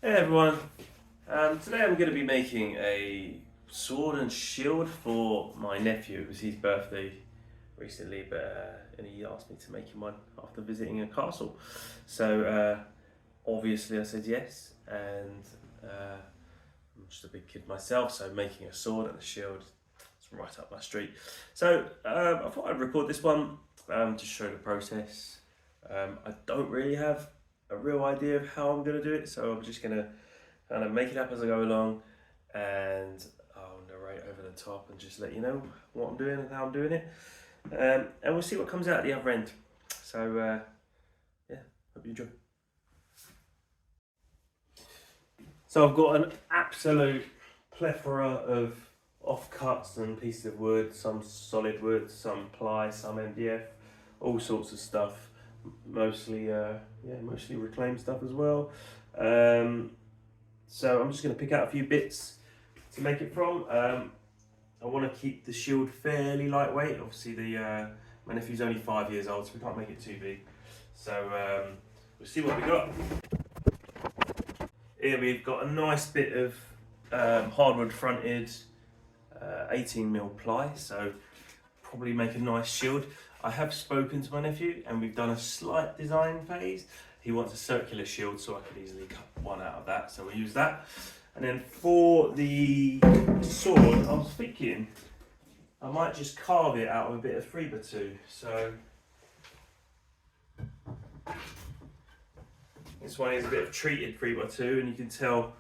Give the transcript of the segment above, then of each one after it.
Hey everyone, today I'm going to be making a sword and shield for my nephew. It was his birthday recently, and he asked me to make him one after visiting a castle. So obviously I said yes, and I'm just a big kid myself, so making a sword and a shield is right up my street. So I thought I'd record this one to show the process. I don't really have a real idea of how I'm going to do it, so I'm just going to kind of make it up as I go along, and I'll narrate over the top and just let you know what I'm doing and how I'm doing it, and we'll see what comes out at the other end. So yeah, hope you enjoy. So I've got an absolute plethora of offcuts and pieces of wood, some solid wood, some ply, some MDF, all sorts of stuff. Mostly reclaimed stuff as well. So I'm just going to pick out a few bits to make it from. I want to keep the shield fairly lightweight. Obviously, my nephew's only 5 years old, so we can't make it too big. So we'll see what we got. Here we've got a nice bit of hardwood fronted 18mm ply, so probably make a nice shield. I have spoken to my nephew and we've done a slight design phase. He wants a circular shield, so I could easily cut one out of that, so we'll use that. And then for the sword, I was thinking I might just carve it out of a bit of 3x2. So this one is a bit of treated 3x2, and you can tell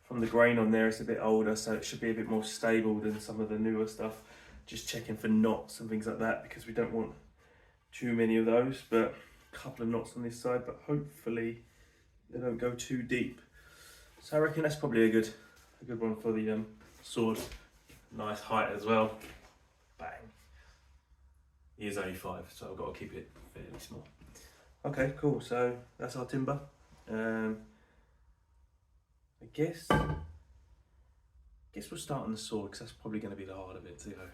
from the grain on there it's a bit older, so it should be a bit more stable than some of the newer stuff. Just checking for knots and things like that, because we don't want too many of those, but a couple of knots on this side, but hopefully they don't go too deep. So I reckon that's probably a good one for the sword. Nice height as well. Bang. He is only 5, so I've got to keep it fairly small. Okay, cool. So that's our timber. I guess we'll start on the sword, because that's probably going to be the harder bit to go.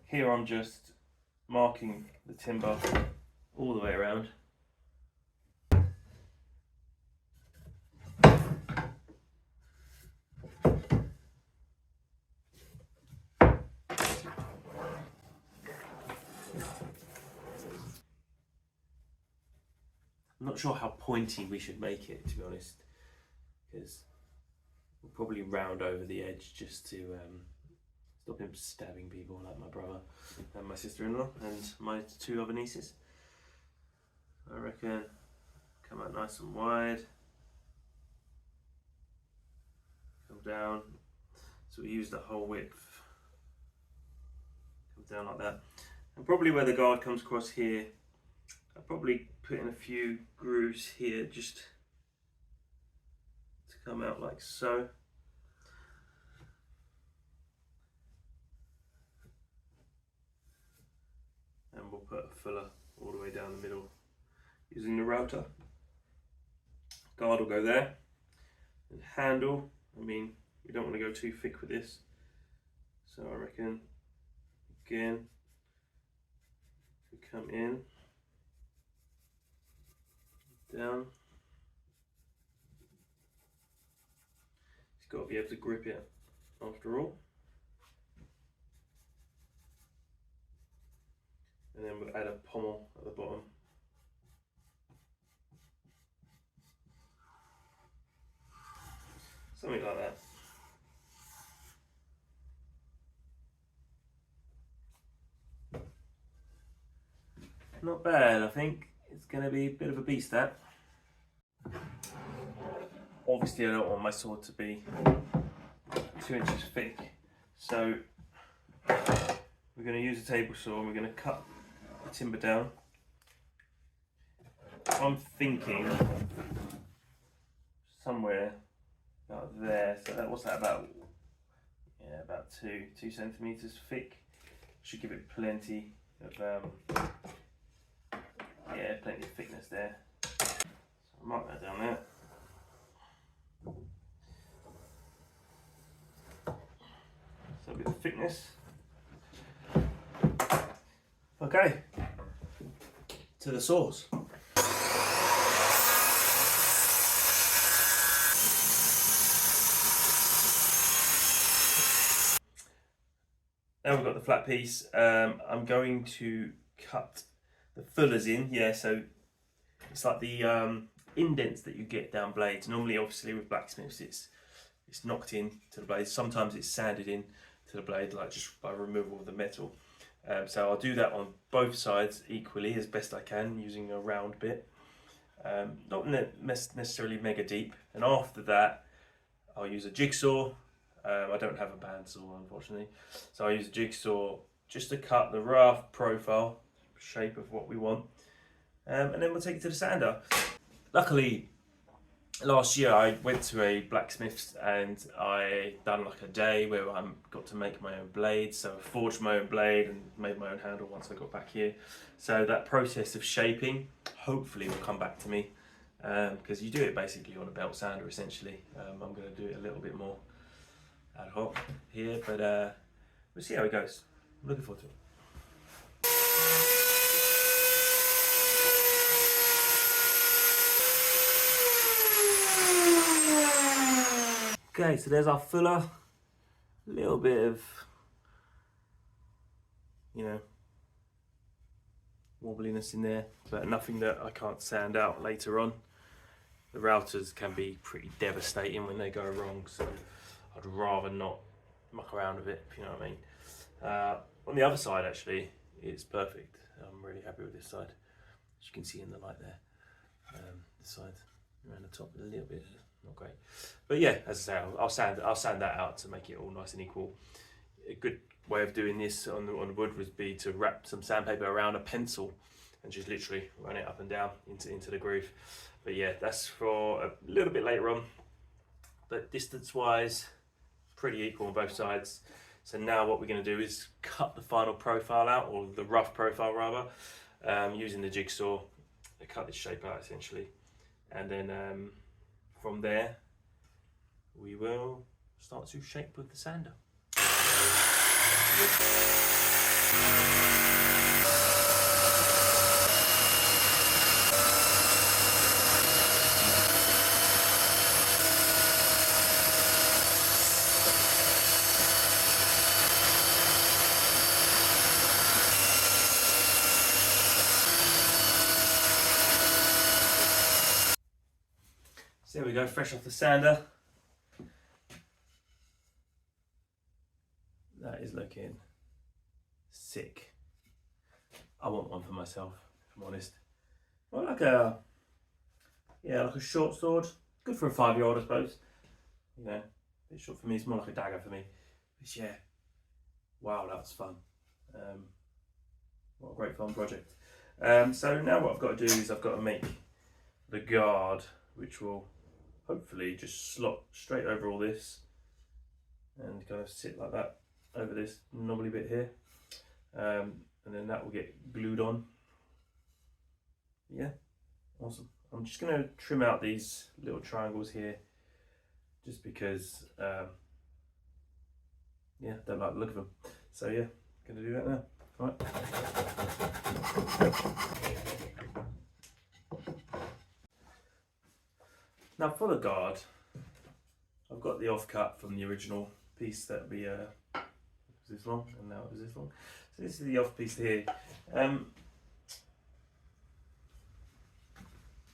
Here I'm just marking the timber all the way around. I'm not sure how pointy we should make it, to be honest, because we'll probably round over the edge just to stop him stabbing people like my brother and my sister-in-law and my 2 other nieces. I reckon come out nice and wide, come down, so we use the whole width, come down like that, and probably where the guard comes across here, I'll probably put in a few grooves here just to come out like so. And we'll put a filler all the way down the middle using the router. Guard will go there. And handle, I mean, we don't want to go too thick with this. So I reckon, again, we come in, down. He's got to be able to grip it after all. And then we'll add a pommel at the bottom. Something like that. Not bad, I think. It's going to be a bit of a beast, that. Obviously I don't want my sword to be 2 inches thick, so we're going to use a table saw and we're going to cut the timber down. I'm thinking somewhere about there, so what's that, about two centimeters thick. Should give it plenty of plenty of thickness there. So I'll mark that down there. So a bit of thickness. Okay, to the saws. Now we've got the flat piece. I'm going to cut the fullers in. Yeah, so it's like the indents that you get down blades. Normally, obviously, with blacksmiths, it's knocked in to the blades. Sometimes it's sanded in to the blade, like just by removal of the metal. So I'll do that on both sides equally as best I can using a round bit. Not necessarily mega deep. And after that, I'll use a jigsaw. I don't have a bandsaw, unfortunately, so I use a jigsaw just to cut the rough profile shape of what we want, and then we'll take it to the sander. Luckily, last year I went to a blacksmith's and I done like a day where I got to make my own blades. So I forged my own blade and made my own handle once I got back here. So that process of shaping hopefully will come back to me, because you do it basically on a belt sander essentially. I'm going to do it a little bit more ad hoc here, but we'll see how it goes. I'm looking forward to it. Okay, so there's our fuller. A little bit of, wobbliness in there, but nothing that I can't sand out later on. The routers can be pretty devastating when they go wrong, so I'd rather not muck around with it, if you know what I mean. On the other side, actually, it's perfect. I'm really happy with this side. As you can see in the light there. This side around the top a little bit, not great. But yeah, as I say, I'll sand that out to make it all nice and equal. A good way of doing this on the wood would be to wrap some sandpaper around a pencil and just literally run it up and down into the groove. But yeah, that's for a little bit later on. But distance wise, pretty equal on both sides. So now what we're going to do is cut the final profile out, or the rough profile rather, using the jigsaw to cut this shape out essentially. And then from there, we will start to shape with the sander. So there we go, fresh off the sander. That is looking sick. I want one for myself, if I'm honest. Well, like a short sword. Good for a 5-year-old, I suppose. A bit short for me. It's more like a dagger for me. But yeah, wow, that was fun. What a great fun project. So now what I've got to do is I've got to make the guard, which will hopefully just slot straight over all this and kind of sit like that over this knobbly bit here, and then that will get glued on. Yeah, awesome. I'm just going to trim out these little triangles here just because yeah, don't like the look of them. So yeah, going to do that now. All right. Now for the guard, I've got the offcut from the original piece that we was this long, and now it was this long. So this is the off piece here.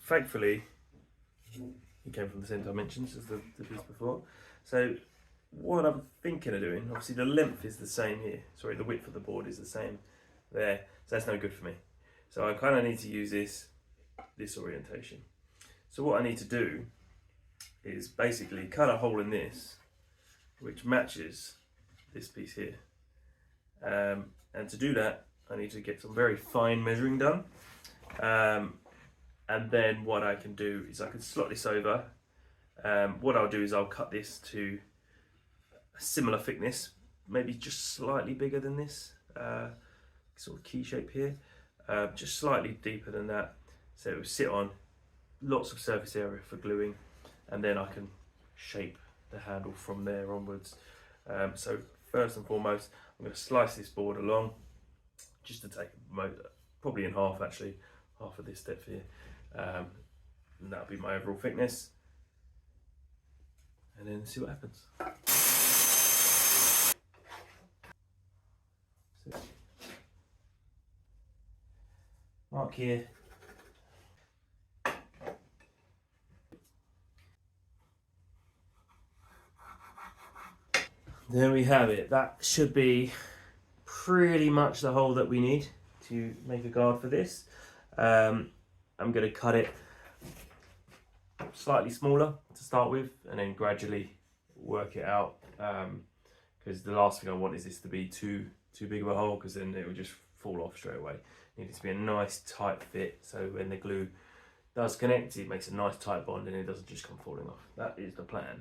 Thankfully, it came from the same dimensions as the piece before. So what I'm thinking of doing, obviously the length is the same here. Sorry, the width of the board is the same there. So that's no good for me. So I kind of need to use this orientation. So what I need to do is basically cut a hole in this, which matches this piece here. And to do that, I need to get some very fine measuring done. And then what I can do is I can slot this over. What I'll do is I'll cut this to a similar thickness, maybe just slightly bigger than this, sort of key shape here, just slightly deeper than that. So it will sit on lots of surface area for gluing, and then I can shape the handle from there onwards. So first and foremost, I'm going to slice this board along just to take probably in half actually. half of this depth here, and that'll be my overall thickness, and then see what happens. Mark here. There we have it. That should be pretty much the hole that we need to make a guard for this. I'm going to cut it slightly smaller to start with, and then gradually work it out, because the last thing I want is this to be too big of a hole, because then it will just fall off straight away. It needs to be a nice tight fit, so when the glue does connect, it makes a nice tight bond and it doesn't just come falling off. That is the plan.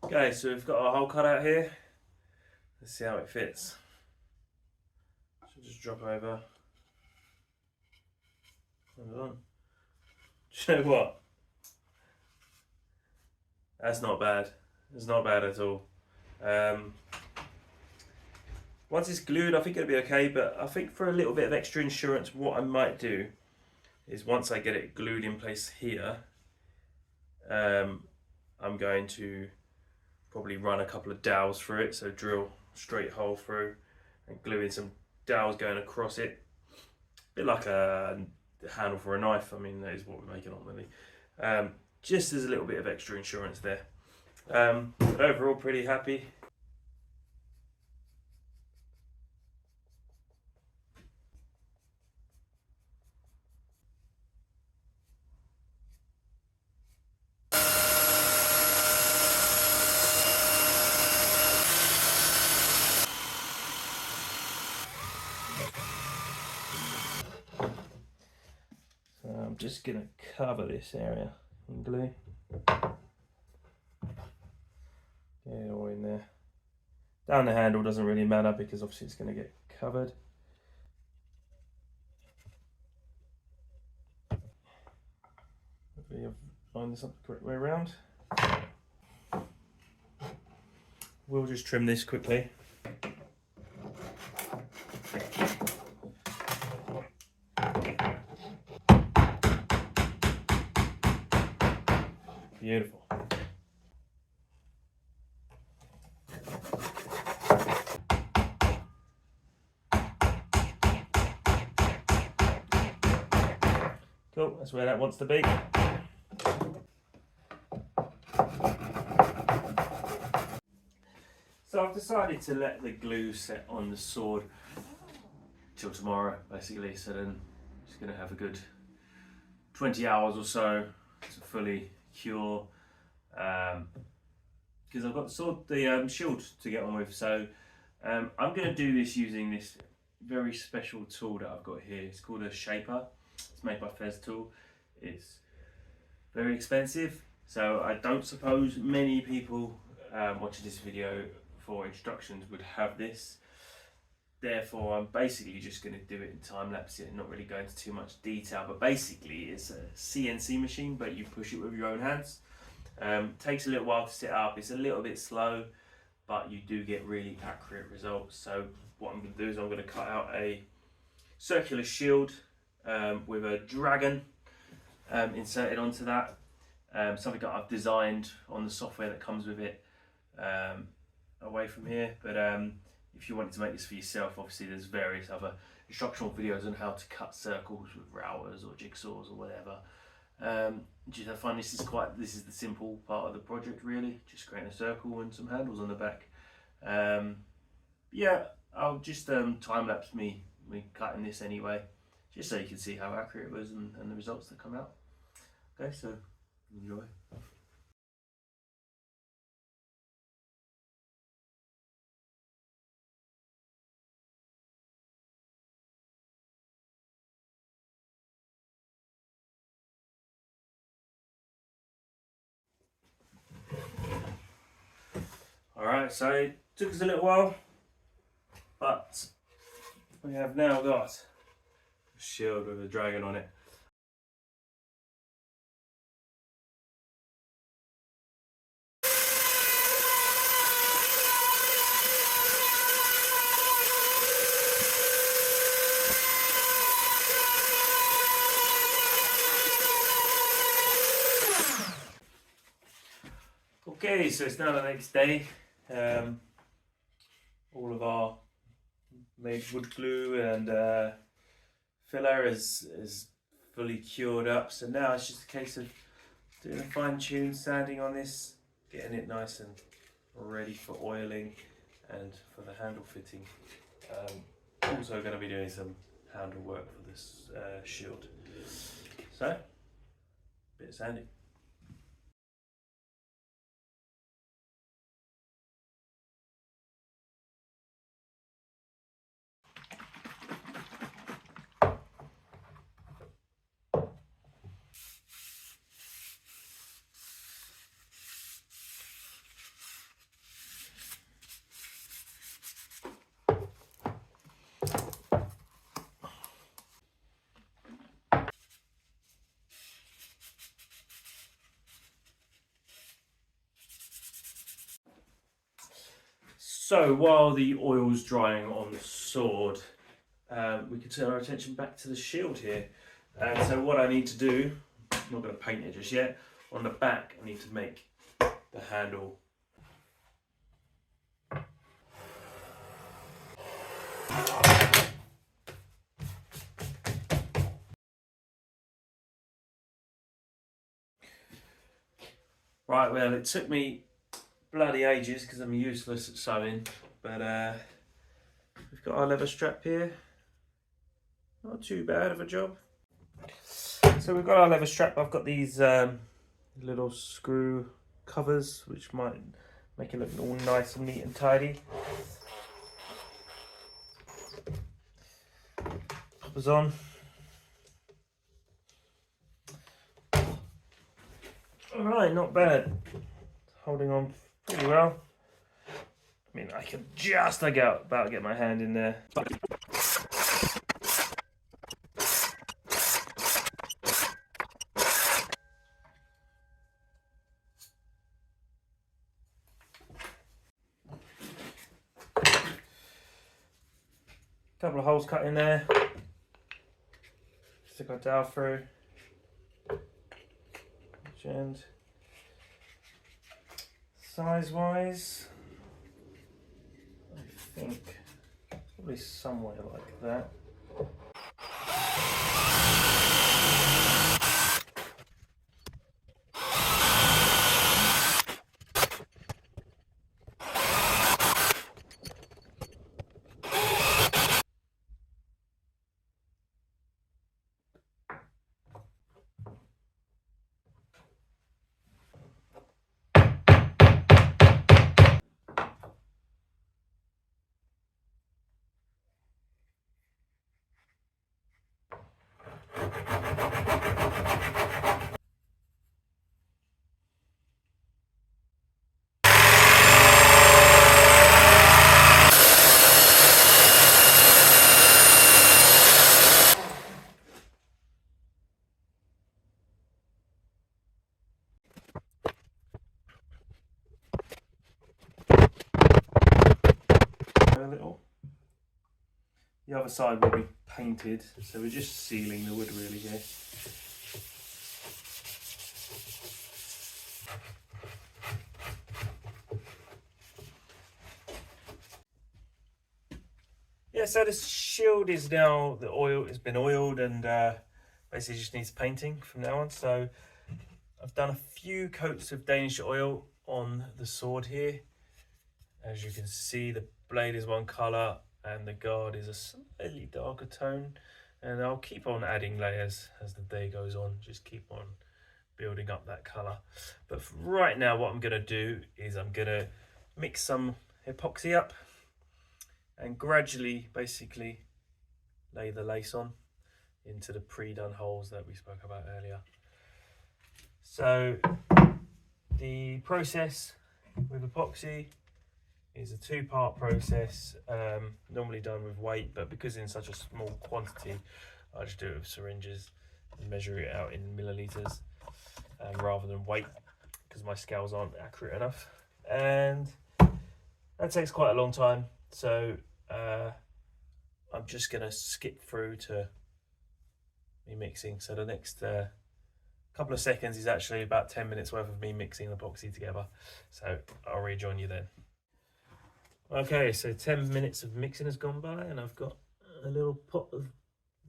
Okay, so we've got our hole cut out here. Let's see how it fits. So just drop over. Hold on. Do you know what? That's not bad. It's not bad at all. Once it's glued, I think it'll be okay, but I think for a little bit of extra insurance, what I might do is once I get it glued in place here, I'm going to probably run a couple of dowels through it, so drill straight hole through and glue in some dowels going across it. A bit like a handle for a knife. I mean, that is what we're making ultimately. Just as a little bit of extra insurance there. But overall, pretty happy. So I'm just going to cover this area in glue. Get it all in there. Down the handle doesn't really matter because obviously it's going to get covered. Hopefully I've lined this up the correct way around. We'll just trim this quickly. Beautiful. Cool, that's where that wants to be. So I've decided to let the glue set on the sword till tomorrow, basically. So then I'm just going to have a good 20 hours or so to fully cure, because I've got the shield to get on with. So I'm going to do this using this very special tool that I've got here. It's called a shaper. It's made by Festool. It's very expensive, so I don't suppose many people watching this video for instructions would have this. Therefore, I'm basically just going to do it in time lapse it and not really go into too much detail. But basically, it's a CNC machine, but you push it with your own hands. Takes a little while to set up. It's a little bit slow, but you do get really accurate results. So what I'm going to do is I'm going to cut out a circular shield with a dragon inserted onto that. Something that I've designed on the software that comes with it, away from here. But if you wanted to make this for yourself, obviously there's various other instructional videos on how to cut circles with routers or jigsaws or whatever. I find this is the simple part of the project, really, just creating a circle and some handles on the back. Yeah, I'll just time lapse me cutting this anyway, just so you can see how accurate it was and the results that come out. Okay, so enjoy. Alright, so it took us a little while, but we have now got a shield with a dragon on it. Okay, so it's now the next day. All of our made wood glue and filler is fully cured up. So now it's just a case of doing a fine tune sanding on this, getting it nice and ready for oiling and for the handle fitting. Also going to be doing some handle work for this shield. So, bit of sanding. So while the oil's drying on the sword, we can turn our attention back to the shield here. And so what I need to do, I'm not going to paint it just yet, on the back I need to make the handle. Right, well it took me bloody ages because I'm useless at sewing, but we've got our leather strap here. Not too bad of a job. So we've got our leather strap. I've got these little screw covers which might make it look all nice and neat and tidy. Poppers on. Alright, not bad. Holding on pretty well. I mean, I can just about get my hand in there. Couple of holes cut in there. Stick our dowel through. And size-wise, I think probably somewhere like that. A little. The other side will be painted, so we're just sealing the wood really here. Yeah, so the shield is now, the oil has been oiled and basically just needs painting from now on. So I've done a few coats of Danish oil on the sword here. As you can see, the blade is one colour and the guard is a slightly darker tone. And I'll keep on adding layers as the day goes on, just keep on building up that colour. But for right now, what I'm going to do is I'm going to mix some epoxy up and gradually basically lay the lace on into the pre-done holes that we spoke about earlier. So the process with epoxy is a two-part process, normally done with weight, but because in such a small quantity, I just do it with syringes and measure it out in milliliters rather than weight, because my scales aren't accurate enough. And that takes quite a long time, so I'm just going to skip through to me mixing. So the next couple of seconds is actually about 10 minutes worth of me mixing epoxy together. So I'll rejoin you then. Okay, so 10 minutes of mixing has gone by, and I've got a little pot of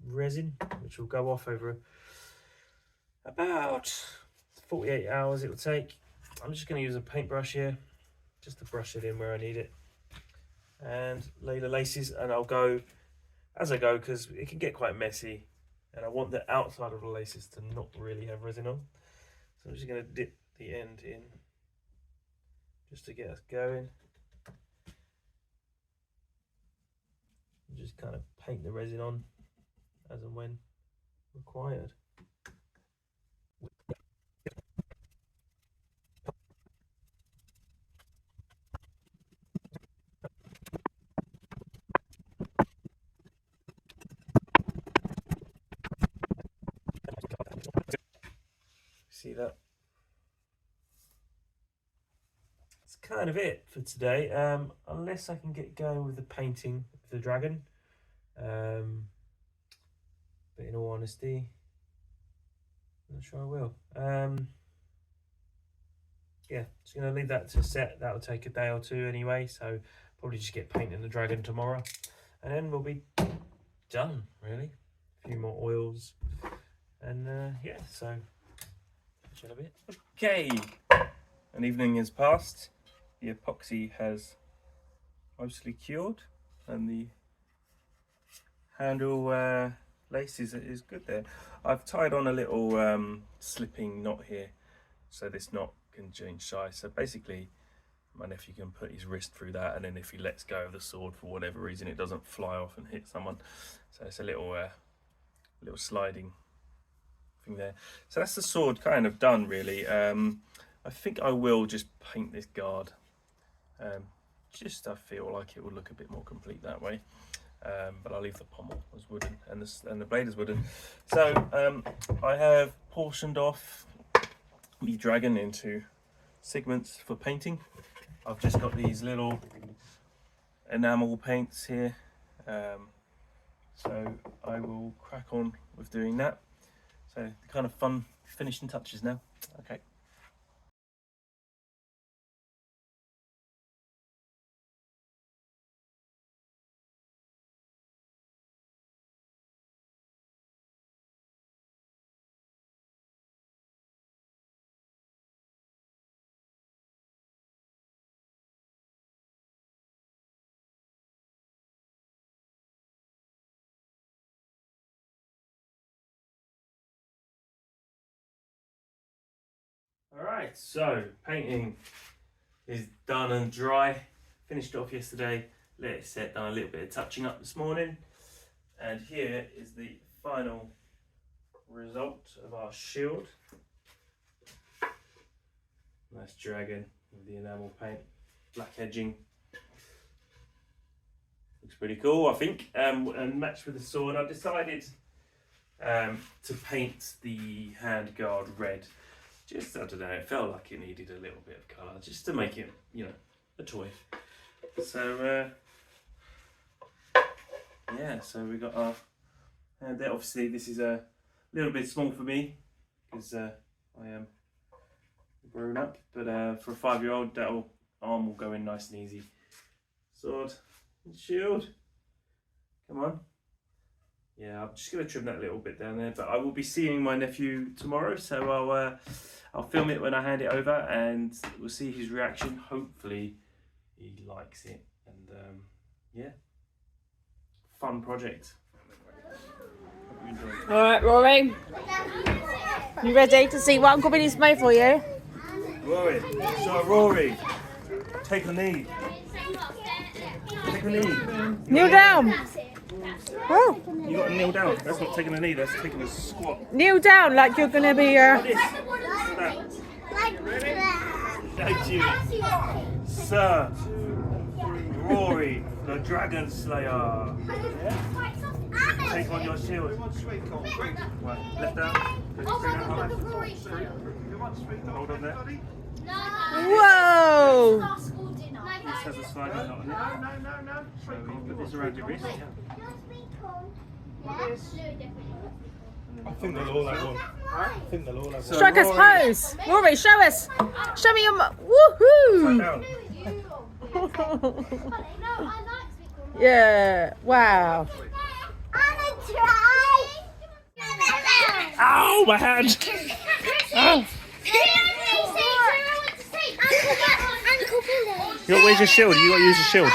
resin which will go off over about 48 hours it will take. I'm just going to use a paintbrush here just to brush it in where I need it and lay the laces, and I'll go as I go because it can get quite messy and I want the outside of the laces to not really have resin on. So I'm just going to dip the end in just to get us going. And just kind of paint the resin on as and when required. See that? That's kind of it for today, unless I can get going with the painting of the dragon. But in all honesty, I'm not sure I will. Yeah, just going to leave that to set. That'll take a day or two anyway, so probably just get painting the dragon tomorrow. And then we'll be done, really. A few more oils. And yeah, so catch you in a bit. Okay, an evening has passed. The epoxy has mostly cured and the handle lace is good there. I've tied on a little slipping knot here so this knot can change size. So basically my nephew can put his wrist through that, and then if he lets go of the sword for whatever reason, it doesn't fly off and hit someone. So it's a little sliding thing there. So that's the sword kind of done, really. I think I will just paint this guard. Just I feel like it will look a bit more complete that way. But I'll leave the pommel as wooden and the blade as wooden. So I have portioned off the dragon into segments for painting. I've just got these little enamel paints here. So I will crack on with doing that. So the kind of fun finishing touches now. Okay. Alright, so painting is done and dry. Finished off yesterday, let it set, done a little bit of touching up this morning. And here is the final result of our shield. Nice dragon with the enamel paint, black edging. Looks pretty cool, I think. And matched with the sword, I decided to paint the handguard red. Just, I don't know, it felt like it needed a little bit of colour, just to make it, you know, a toy. So, yeah, so we got our, and obviously this is a little bit small for me, because I am grown up, but for a 5-year-old, that arm will go in nice and easy. Sword and shield, come on. Yeah, I'm just going to trim that little bit down there, but I will be seeing my nephew tomorrow, so I'll film it when I hand it over, and we'll see his reaction. Hopefully he likes it, and yeah, fun project. Hope you enjoy it. Alright, Rory, you ready to see what Uncle Billy's made for you? Rory, so Rory, take a knee. Take a knee. Kneel down. Oh. You got to kneel down. That's not taking a knee, that's taking a squat. Kneel down like you're going to be This. Thank you, Sir Rory, the Dragon Slayer. Take on your shield. Right, left down. Hold on there. Whoa! This has a sliding knot in it. No. So you put this around your wrist. Yes. And I think they'll all have one. I think they'll all have one. Strikers pose. Rory, show us. Show me your. Upside Woohoo! down. Yeah. Wow. Ow, my hand! Oh. Where's your shield? You got to use your shield.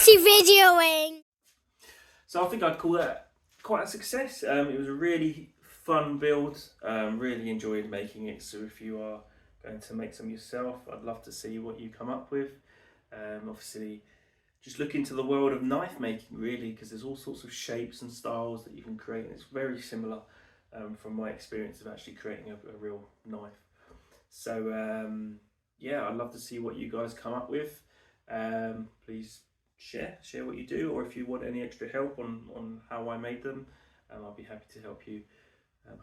Videoing. So I think I'd call that quite a success. It was a really fun build. Really enjoyed making it. So if you are going to make some yourself, I'd love to see what you come up with. Obviously, just look into the world of knife making really, because there's all sorts of shapes and styles that you can create, and it's very similar from my experience of actually creating a real knife. So yeah, I'd love to see what you guys come up with. Please share what you do, or if you want any extra help on how I made them, I'll be happy to help you.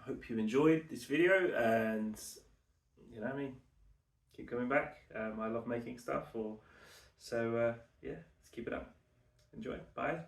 Hope you enjoyed this video, and you know what I mean, keep coming back. I love making stuff, so yeah, let's keep it up. Enjoy. Bye.